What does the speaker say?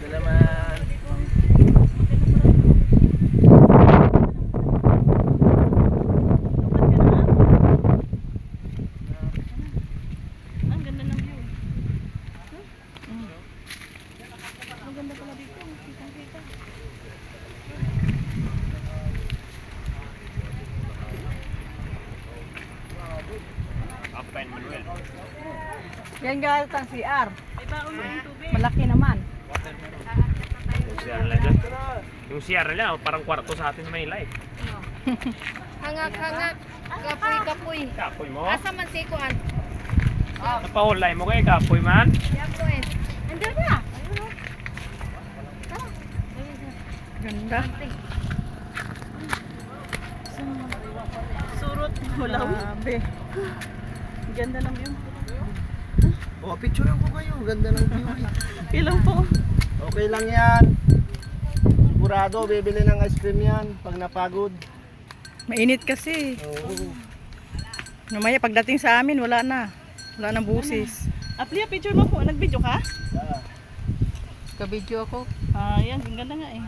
Dalaman. Ang ganda ng view. Ang ganda pala dito. Kitang-kita. Kapain Manuel. Yan guys, ang CR. May baon mo yung tubig. Malaki naman. Yung CR nila dyan. Yung CR nila, parang kwarto sa atin may light. Hangak-hangak. Kapoy-kapoy. Kapoy mo. Asa man si Kuan? Napahulay mo kayo, kapoy man. Kapoy. Andiyan na. Ganda. Surot. Mulaw. Grabe. Ang ganda ng view. Oh, picturean ko kayo. Ganda ng view. Ilang po. Okay lang yan. Sigurado, bibili ng ice cream yan pag napagod. Mainit kasi. Oo. Mamaya pagdating sa amin, wala na. Wala nang busis. Aplia, picture mo po. Nag-video ka? Ah. Ka-video ako. Ah, yan. Ang ganda nga eh.